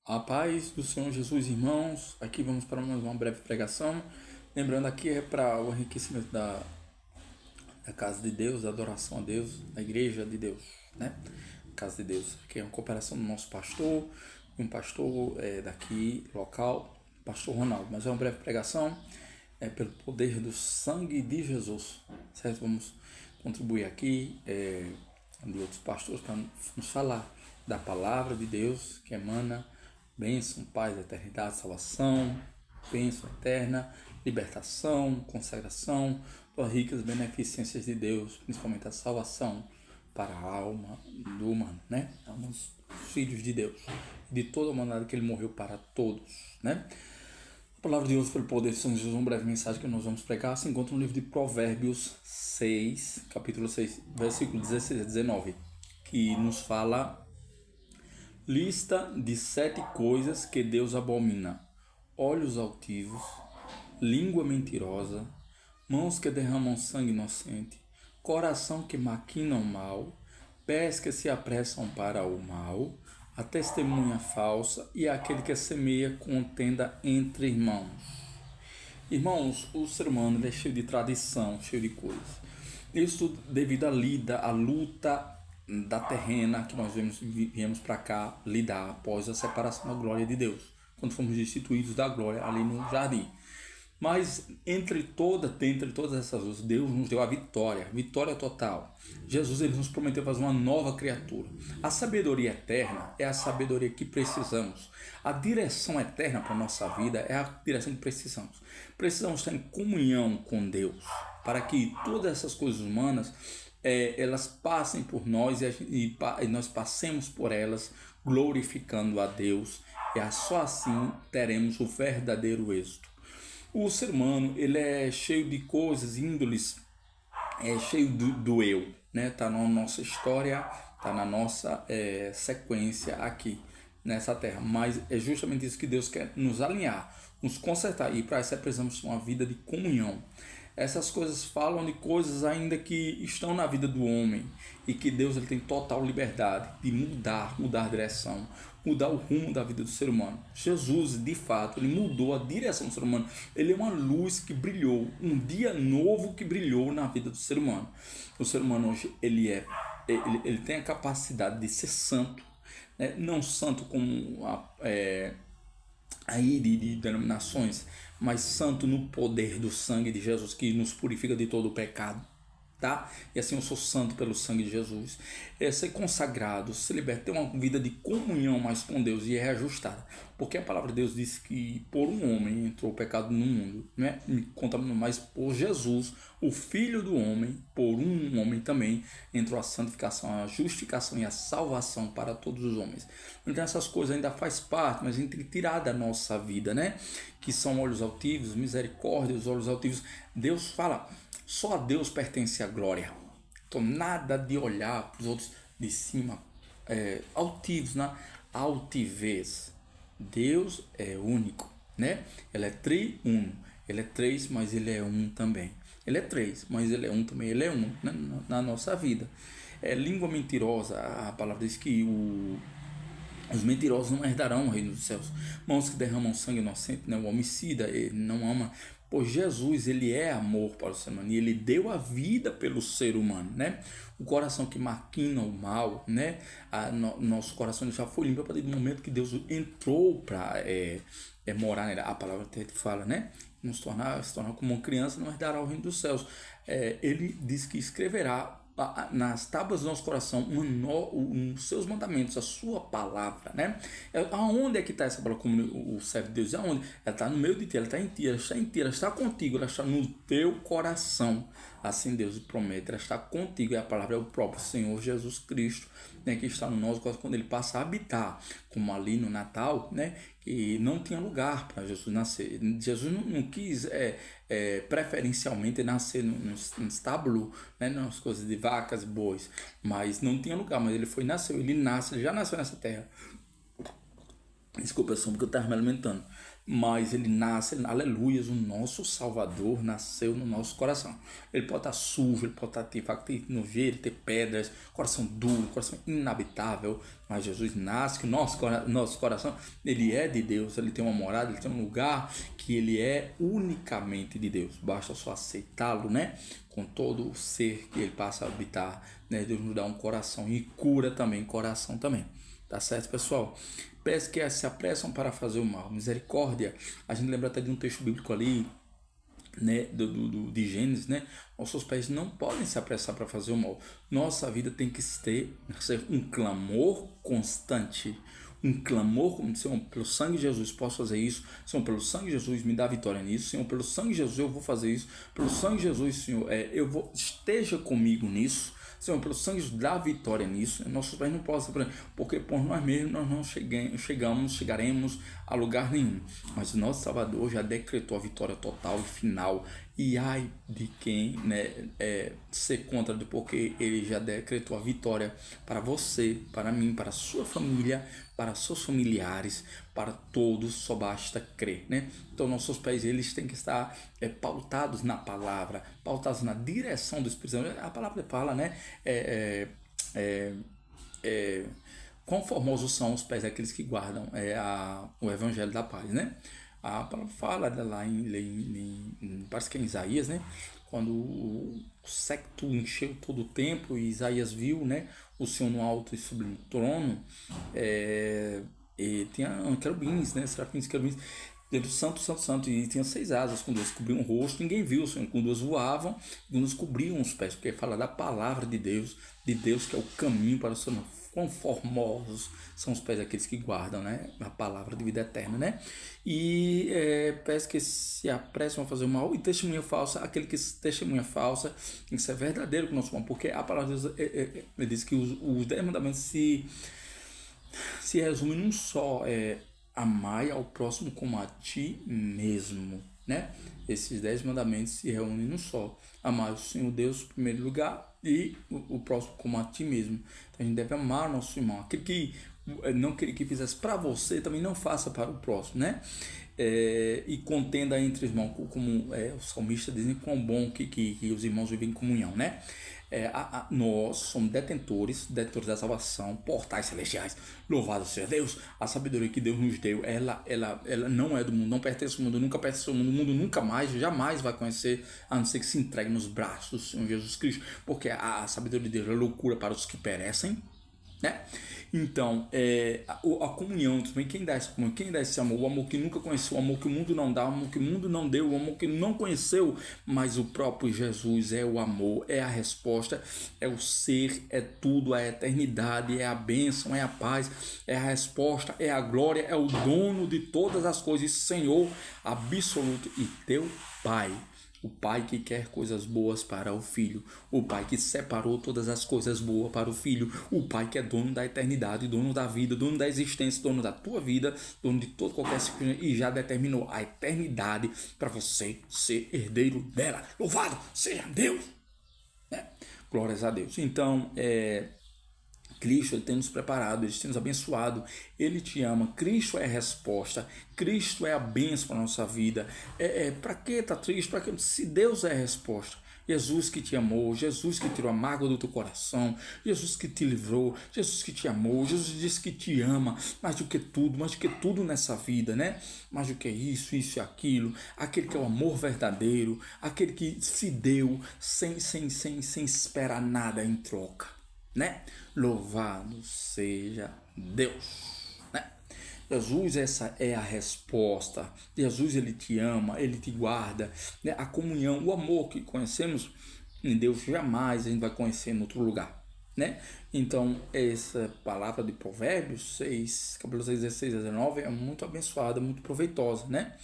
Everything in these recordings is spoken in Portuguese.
A paz do Senhor Jesus, irmãos. Aqui vamos para mais uma breve pregação. Lembrando, aqui é para o enriquecimento da casa de Deus, da adoração a Deus, da igreja de Deus, né? Casa de Deus. Aqui é uma cooperação do nosso pastor, um pastor daqui, local, pastor Ronaldo. Mas é uma breve pregação, pelo poder do sangue de Jesus, certo? Vamos contribuir aqui, de outros pastores, para nos falar da palavra de Deus que emana bênção, paz, eternidade, salvação, bênção eterna, libertação, consagração, as ricas beneficências de Deus, principalmente a salvação para a alma do humano, né? Somos filhos de Deus, de toda a humanidade que ele morreu para todos, né? A palavra de Deus, pelo poder de São Jesus, uma breve mensagem que nós vamos pregar, se encontra no livro de Provérbios 6, capítulo 6, versículo 16 a 19, que nos fala: lista de 7 coisas que Deus abomina: olhos altivos, língua mentirosa, mãos que derramam sangue inocente, coração que maquina o mal, pés que se apressam para o mal, a testemunha falsa e aquele que semeia contenda entre irmãos. Irmãos, o ser humano é cheio de tradição, cheio de coisas. Isso devido à lida, à luta da terrena que nós viemos para cá lidar após a separação da glória de Deus, quando fomos destituídos da glória ali no jardim. Mas dentre todas essas lutas, Deus nos deu a vitória, vitória total. Jesus, ele nos prometeu fazer uma nova criatura. A sabedoria eterna é a sabedoria que precisamos. A direção eterna para a nossa vida é a direção que precisamos. Precisamos estar em comunhão com Deus, para que todas essas coisas humanas elas passem por nós e nós passemos por elas glorificando a Deus, e só assim teremos o verdadeiro êxito. O ser humano, ele é cheio de coisas, índoles, cheio do eu, né? Tá na nossa história, tá na nossa sequência aqui nessa terra. Mas é justamente isso que Deus quer: nos alinhar, nos consertar. E para isso precisamos de uma vida de comunhão. Essas coisas falam de coisas ainda que estão na vida do homem, e que Deus, ele tem total liberdade de mudar a direção, mudar o rumo da vida do ser humano. Jesus, de fato, ele mudou a direção do ser humano. Ele é uma luz que brilhou, um dia novo que brilhou na vida do ser humano. O ser humano hoje, ele tem a capacidade de ser santo, né? Não santo como aí de denominações, mas santo no poder do sangue de Jesus, que nos purifica de todo o pecado, tá? E assim eu sou santo pelo sangue de Jesus. Ser consagrado, ser liberto, ter uma vida de comunhão mais com Deus e reajustada, porque a palavra de Deus diz que por um homem entrou o pecado no mundo, né? Mas por Jesus, o Filho do homem, por um homem também entrou a santificação, a justificação e a salvação para todos os homens. Então essas coisas ainda faz parte, mas a gente tem que tirar da nossa vida, né? Que são olhos altivos, misericórdia, os olhos altivos. Deus fala: só a Deus pertence a glória. Então nada de olhar para os outros de cima, altivos, né? Altivez. Deus é único, né? Ele é triuno. Ele é três, mas ele é um também. Ele é três, mas ele é um também. Ele é um, né? Na nossa vida. Língua mentirosa. A palavra diz que os mentirosos não herdarão o reino dos céus. Mãos que derramam sangue inocente, né? O homicida, ele não ama. Pois Jesus, ele é amor para o ser humano, e ele deu a vida pelo ser humano, né? O coração que maquina o mal, né? Nosso coração já foi limpo a partir do momento que Deus entrou para morar nele. A palavra até fala, né? Se tornar como uma criança, não herdará o reino dos céus. Ele diz que escreverá nas tábuas do nosso coração os seus mandamentos, a sua palavra, né? Aonde é que está essa palavra? Como o servo de Deus, aonde? Ela está no meio de ti, ela está em ti, ela está em ti, ela está contigo, ela está no teu coração. Assim Deus promete, ela está contigo, e a palavra é o próprio Senhor Jesus Cristo, né, que está no nosso coração quando ele passa a habitar, como ali no Natal, né? Que não tinha lugar para Jesus nascer. Jesus não quis preferencialmente nascer no estábulo, né, nas coisas de vacas e bois, mas não tinha lugar, mas ele nasceu, ele já nasceu nessa terra. Desculpa, só porque eu estava me alimentando. Mas ele nasce, aleluias, o nosso Salvador nasceu no nosso coração. Ele pode estar sujo, ele pode estar ter nojeiro, ter pedras, coração duro, coração inabitável. Mas Jesus nasce, que o nosso coração, ele é de Deus, ele tem uma morada, ele tem um lugar que ele é unicamente de Deus. Basta só aceitá-lo, né? Com todo o ser que ele passa a habitar, né? Deus nos dá um coração e cura também, coração também. Tá certo, pessoal? Pés que se apressam para fazer o mal. Misericórdia. A gente lembra até de um texto bíblico ali, né, de Gênesis, né? Nossos pés não podem se apressar para fazer o mal. Nossa vida tem que ser um clamor constante. Um clamor, como Senhor, pelo sangue de Jesus posso fazer isso. Senhor, pelo sangue de Jesus me dá vitória nisso. Senhor, pelo sangue de Jesus eu vou fazer isso. Pelo sangue de Jesus, Senhor, esteja comigo nisso. Senhor, pelo sangue dá vitória nisso. Nossos pés não podem, porque por nós mesmos nós não chegaremos a lugar nenhum. Mas o nosso Salvador já decretou a vitória total e final. E ai de quem, né, ser contra, porque ele já decretou a vitória para você, para mim, para a sua família, para seus familiares, para todos, só basta crer, né? Então nossos pés, eles têm que estar pautados na palavra, pautados na direção do Espírito Santo. A palavra fala, né? Quão formosos são os pés daqueles que guardam o Evangelho da Paz, né? A palavra fala lá parece que é em Isaías, né? Quando o séquito encheu todo o templo e Isaías viu, né, o Senhor no alto e sublime trono, e tinha querubins, né, serafins, querubins, dentro do santo, santo, santo, e tinha 6 asas, com 2 cobriam o rosto, ninguém viu o Senhor, com 2 voavam, e com 2 cobriam os pés, porque fala da palavra de Deus que é o caminho para o Senhor. Quão formosos são os pés daqueles que guardam, né, a palavra de vida eterna, né? E pés que se apressam a fazer o mal, e testemunha falsa, aquele que testemunha falsa tem que ser verdadeiro com o nosso irmão, porque a palavra de Deus diz que os 10 mandamentos se resumem num só, amai ao próximo como a ti mesmo, né? Esses 10 mandamentos se reúnem num só. Amar o Senhor Deus em primeiro lugar e o próximo como a ti mesmo. Então a gente deve amar o nosso irmão. Aquele que não queria que fizesse para você, também não faça para o próximo, né? E contenda entre os irmãos, como o salmista diz, quão bom que os irmãos vivem em comunhão, né? Nós somos detentores da salvação, portais celestiais. Louvado seja Deus. A sabedoria que Deus nos deu, ela não é do mundo, não pertence ao mundo, nunca pertence ao mundo. O mundo nunca mais, jamais vai conhecer, a não ser que se entregue nos braços do Senhor Jesus Cristo, porque a sabedoria de Deus é loucura para os que perecem, né? Então, a comunhão também, quem dá essa comunhão, quem dá esse amor, o amor que nunca conheceu, o amor que o mundo não dá, o amor que o mundo não deu, o amor que não conheceu, mas o próprio Jesus é o amor, é a resposta, é o ser, é tudo, é a eternidade, é a bênção, é a paz, é a resposta, é a glória, é o dono de todas as coisas, Senhor absoluto e teu Pai. O Pai que quer coisas boas para o Filho. O Pai que separou todas as coisas boas para o Filho. O Pai que é dono da eternidade, dono da vida, dono da existência, dono da tua vida, dono de todo qualquer circunstância, e já determinou a eternidade para você ser herdeiro dela. Louvado seja Deus! Né? Glórias a Deus. Então, Cristo, ele tem nos preparado, ele tem nos abençoado, ele te ama, Cristo é a resposta, Cristo é a bênção para a nossa vida. Para que estar triste? Para que, se Deus é a resposta, Jesus que te amou, Jesus que tirou a mágoa do teu coração, Jesus que te livrou, Jesus que te amou, Jesus disse que te ama, mais do que tudo nessa vida, né? Mais do que isso e aquilo, aquele que é o amor verdadeiro, aquele que se deu sem esperar nada em troca, né? Louvado seja Deus, né? Jesus, essa é a resposta. Jesus, ele te ama, ele te guarda, né? A comunhão, o amor que conhecemos em Deus jamais a gente vai conhecer em outro lugar, né? Então essa palavra de Provérbios 6, capítulo 6, 16 a 19 é muito abençoada, muito proveitosa, né?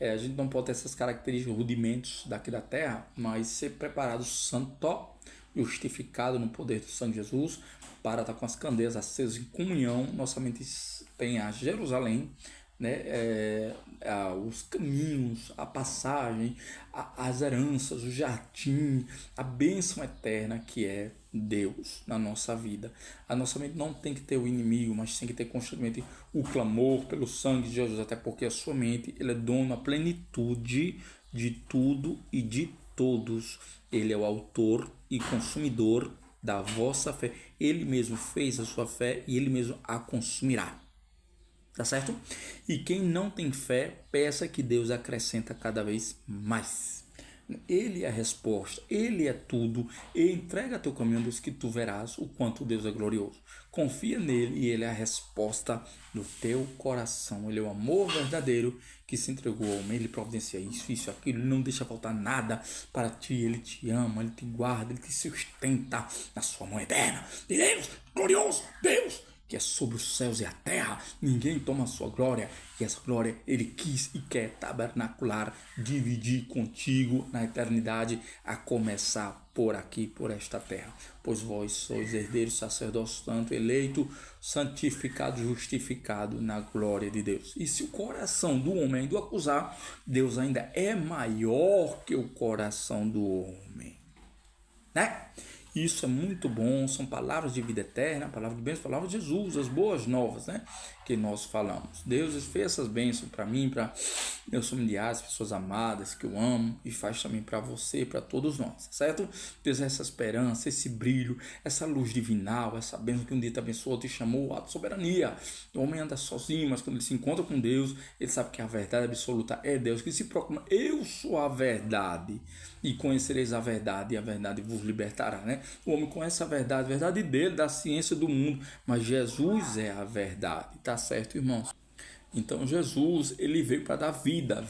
A gente não pode ter essas características, rudimentos daqui da terra, mas ser preparado santo, justificado no poder do sangue de Jesus, para estar com as candeias acesas em comunhão, nossa mente tem a Jerusalém, né? Os caminhos, a passagem, as heranças, o jardim, a bênção eterna que é Deus na nossa vida. A nossa mente não tem que ter o inimigo, mas tem que ter constantemente o clamor pelo sangue de Jesus, até porque a sua mente ele é dono da plenitude de tudo e de todos. Ele é o autor e consumidor da vossa fé. Ele mesmo fez a sua fé e ele mesmo a consumirá. Tá certo? E quem não tem fé, peça que Deus acrescenta cada vez mais. Ele é a resposta, ele é tudo. E entrega teu caminho a Deus que tu verás o quanto Deus é glorioso. Confia nele e ele é a resposta do teu coração. Ele é o amor verdadeiro que se entregou ao homem. Ele providencia isso, aquilo. Ele não deixa faltar nada para ti. Ele te ama, ele te guarda, ele te sustenta na sua mão eterna. Deus, glorioso, Deus, que é sobre os céus e a terra, ninguém toma a sua glória, e essa glória ele quis e quer tabernacular, dividir contigo na eternidade, a começar por aqui, por esta terra. Pois vós sois herdeiros, sacerdócio santo, eleito, santificado, justificado na glória de Deus. E se o coração do homem do acusar, Deus ainda é maior que o coração do homem, né? Isso é muito bom, são palavras de vida eterna, palavras de bênção, palavras de Jesus, as boas novas, né? Que nós falamos. Deus fez essas bênçãos para mim, para meus familiares, pessoas amadas que eu amo, e faz também para você, para todos nós, certo? Deus é essa esperança, esse brilho, essa luz divinal, essa bênção que um dia te abençoou, te chamou, a soberania. O homem anda sozinho, mas quando ele se encontra com Deus, ele sabe que a verdade absoluta é Deus, que se proclama, eu sou a verdade, e conhecereis a verdade, e a verdade vos libertará, né? O homem conhece a verdade dele, da ciência do mundo, mas Jesus é a verdade, tá certo, irmãos? Então Jesus, ele veio para dar vida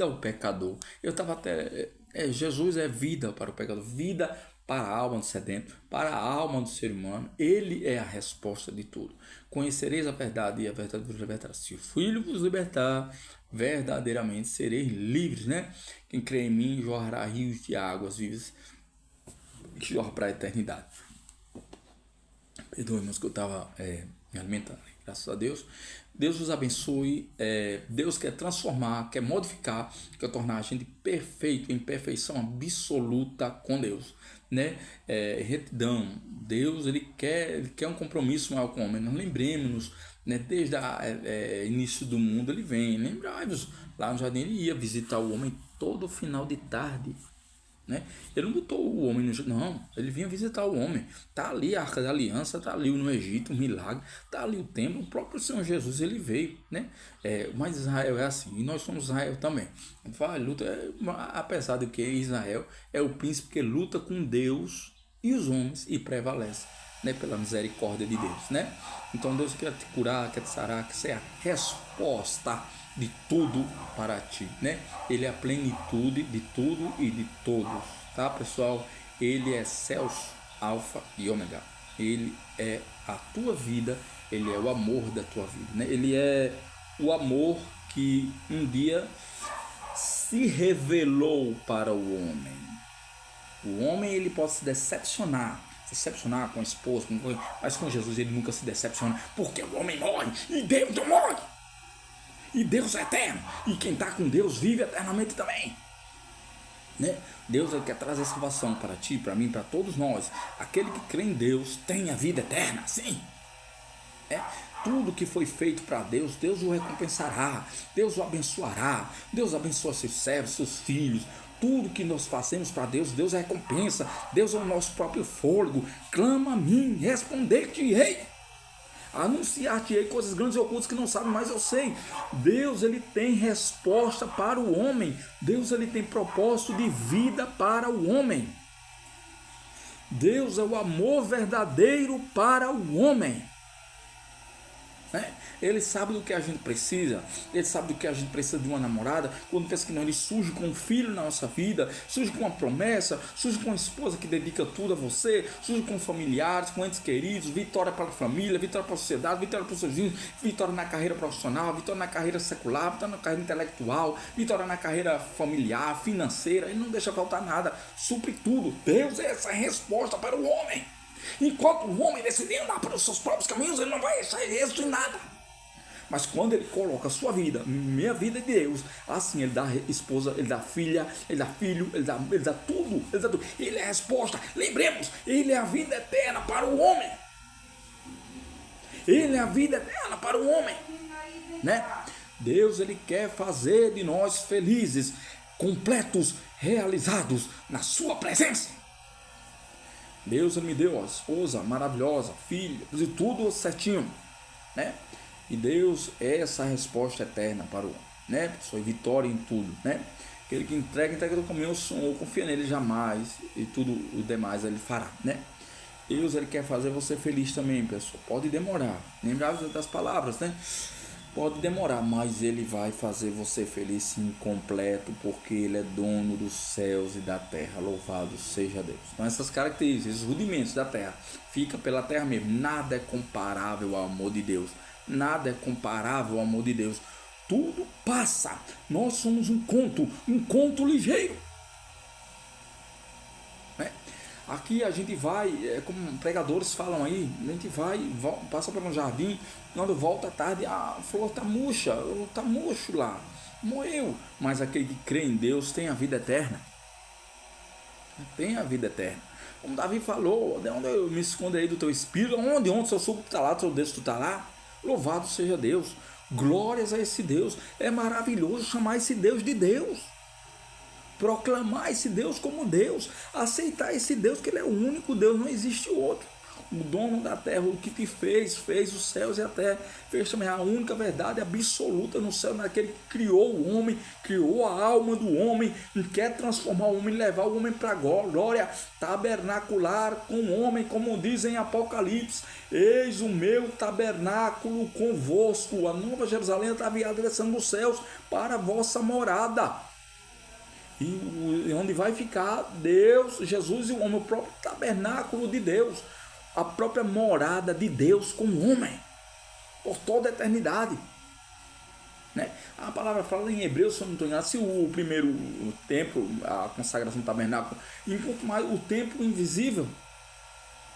ao pecador. Eu estava até, Jesus é vida para o pecador, vida para a alma do sedento, para a alma do ser humano. Ele é a resposta de tudo. Conhecereis a verdade e a verdade vos libertará. Se o Filho vos libertar, verdadeiramente sereis livres, né? Quem crê em mim jorrará rios de águas vivas que jorram para a eternidade. Perdoe, mas que eu estava me alimentando. Graças a Deus. Deus os abençoe. Deus quer transformar, quer modificar, quer tornar a gente perfeito, em perfeição absoluta com Deus, né? Retidão. Deus ele quer um compromisso maior com o homem. Nós lembremos-nos, né? Desde o início do mundo ele vem. Lembrai-vos, lá no jardim ele ia visitar o homem todo final de tarde, né? Ele não botou o homem no Egito, não, ele vinha visitar o homem. Tá ali a Arca da Aliança, tá ali no Egito, um milagre, tá ali o templo, o próprio Senhor Jesus ele veio, né? Mas Israel é assim, e nós somos Israel também. A gente fala, luta, apesar de que Israel é o príncipe que luta com Deus e os homens e prevalece, né? Pela misericórdia de Deus, né? Então Deus quer te curar, quer te sarar, quer ser a resposta de tudo para ti, né? Ele é a plenitude de tudo e de todos, tá, pessoal? Ele é Celso, Alfa e Ômega. Ele é a tua vida, ele é o amor da tua vida, né? Ele é o amor que um dia se revelou para o homem. O homem ele pode se decepcionar com a esposa, mas com Jesus ele nunca se decepciona, porque o homem morre e Deus não morre. E Deus é eterno. E quem está com Deus vive eternamente também, né? Deus quer trazer salvação para ti, para mim, para todos nós. Aquele que crê em Deus tem a vida eterna, sim. Tudo que foi feito para Deus, Deus o recompensará, Deus o abençoará, Deus abençoa seus servos, seus filhos. Tudo que nós fazemos para Deus, Deus recompensa. Deus é o nosso próprio fôlego. Clama a mim, responder-te-ei. Anunciar-te-ei coisas grandes e ocultas que não sabem, mas eu sei. Deus ele tem resposta para o homem. Deus ele tem propósito de vida para o homem. Deus é o amor verdadeiro para o homem, né? Ele sabe do que a gente precisa. Ele sabe do que a gente precisa de uma namorada. Quando pensa que não, ele surge com um filho na nossa vida, surge com uma promessa, surge com uma esposa que dedica tudo a você, surge com familiares, com entes queridos, vitória para a família, vitória para a sociedade, vitória para os seus vizinhos, vitória na carreira profissional, vitória na carreira secular, vitória na carreira intelectual, vitória na carreira familiar, financeira. Ele não deixa faltar nada, supre tudo. Deus é essa resposta para o homem. Enquanto o homem decidir andar pelos seus próprios caminhos, ele não vai achar êxito em nada. Mas quando ele coloca a sua vida, minha vida de Deus, assim ele dá esposa, ele dá filha, ele dá filho, ele dá tudo, ele dá tudo. Ele é a resposta. Lembremos, ele é a vida eterna para o homem. Ele é a vida eterna para o homem, né? Deus, ele quer fazer de nós felizes, completos, realizados na sua presença. Deus, ele me deu a esposa maravilhosa, filho, e tudo certinho, né? E Deus é essa resposta eterna para o homem, né? Sua vitória em tudo, né? Aquele que entrega do caminho, eu confio nele jamais, e tudo o demais ele fará, né? Deus, ele quer fazer você feliz também, pessoal. Pode demorar. Lembrar das palavras, né? Pode demorar, mas ele vai fazer você feliz sim, completo, porque ele é dono dos céus e da terra. Louvado seja Deus. Então essas características, esses rudimentos da terra, fica pela terra mesmo. Nada é comparável ao amor de Deus. Nada é comparável ao amor de Deus. Tudo passa. Nós somos um conto ligeiro. Aqui a gente vai, como pregadores falam aí, a gente vai, passa por um jardim, quando volta à tarde, a flor está murcha, está murcho lá, morreu. Mas aquele que crê em Deus tem a vida eterna. Tem a vida eterna. Como Davi falou, de onde eu me esconderei do teu espírito, onde se eu subo tu está lá, se eu desço tu está lá. Louvado seja Deus, glórias a esse Deus. É maravilhoso chamar esse Deus de Deus. Proclamar esse Deus como Deus, aceitar esse Deus, que ele é o único Deus, não existe outro. O dono da terra, o que te fez os céus e a terra, fez também a única verdade absoluta no céu, naquele que criou o homem, criou a alma do homem, e quer transformar o homem, levar o homem para a glória, tabernacular com o homem, como diz em Apocalipse: eis o meu tabernáculo convosco, a nova Jerusalém está descendo dos céus para a vossa morada. E onde vai ficar Deus, Jesus e o homem, o próprio tabernáculo de Deus, a própria morada de Deus com o homem, por toda a eternidade, né? A palavra fala em Hebreus, se eu não estou enganado, se o primeiro templo, a consagração do tabernáculo, enquanto mais o templo invisível,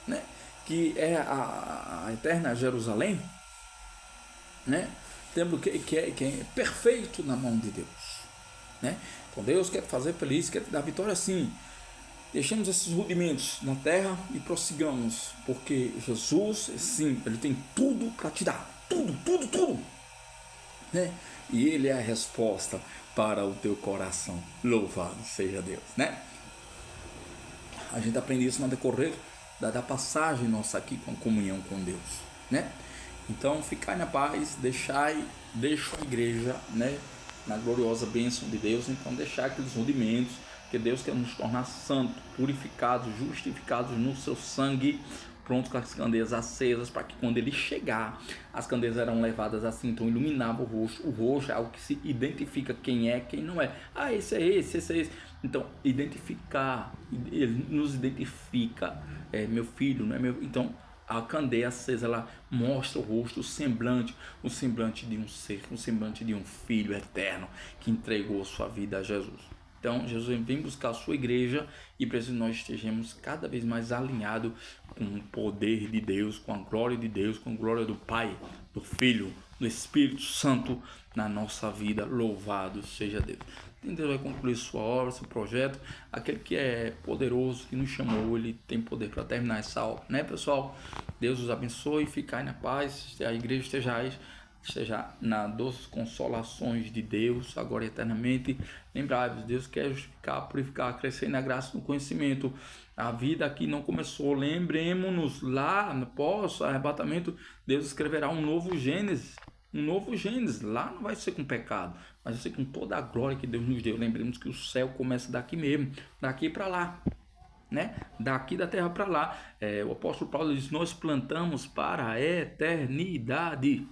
né? Que é a eterna Jerusalém, né? Templo que é perfeito na mão de Deus, né? Então Deus quer te fazer feliz, quer te dar vitória sim. Deixemos esses rudimentos na terra e prossigamos, porque Jesus, sim, ele tem tudo para te dar, tudo, né? E ele é a resposta para o teu coração. Louvado seja Deus, né? A gente aprende isso no decorrer da passagem nossa aqui com a comunhão com Deus, né? Então, ficai na paz, deixo a igreja, né, na gloriosa bênção de Deus. Então, deixar aqueles rudimentos, que Deus quer nos tornar santos, purificados, justificados no seu sangue, pronto, com as candeias acesas, para que quando ele chegar, as candeias eram levadas assim, então iluminava o rosto. O rosto é algo que se identifica quem é, quem não é. Ah, esse é esse. Então, identificar, ele nos identifica, meu filho, não é meu. Então, a candeia acesa, ela mostra o rosto, o semblante de um ser, o semblante de um filho eterno que entregou sua vida a Jesus. Então, Jesus vem buscar a sua igreja e precisa que nós estejamos cada vez mais alinhados com o poder de Deus, com a glória de Deus, com a glória do Pai, do Filho, do Espírito Santo na nossa vida. Louvado seja Deus. Deus vai concluir sua obra, seu projeto. Aquele que é poderoso, que nos chamou, ele tem poder para terminar essa obra, né, pessoal? Deus os abençoe, ficai na paz, a igreja esteja nas doces consolações de Deus, agora e eternamente. Lembrai-vos, Deus quer justificar, purificar, crescer na graça e no conhecimento. A vida aqui não começou. Lembremos-nos, lá após o arrebatamento, Deus escreverá um novo Gênesis. Lá não vai ser com pecado, mas vai ser com toda a glória que Deus nos deu. Lembremos que o céu começa daqui mesmo, daqui para lá, né? Daqui da terra para lá. O apóstolo Paulo diz: nós plantamos para a eternidade.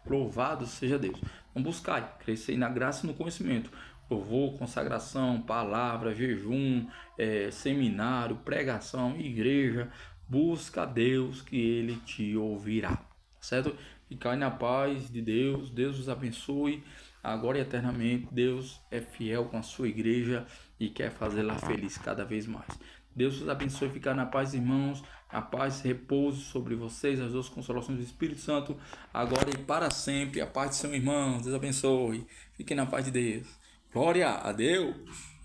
Louvado seja Deus. Vamos buscar, crescer na graça e no conhecimento. Louvor, consagração, palavra, jejum, seminário, pregação, igreja. Busca a Deus que Ele te ouvirá, certo? Ficai na paz de Deus. Deus os abençoe agora e eternamente. Deus é fiel com a sua igreja e quer fazê-la feliz cada vez mais. Deus os abençoe, ficar na paz, irmãos. A paz repouso sobre vocês, as duas consolações do Espírito Santo, agora e para sempre. A paz de seu irmão, Deus abençoe. Fiquem na paz de Deus. Glória a Deus.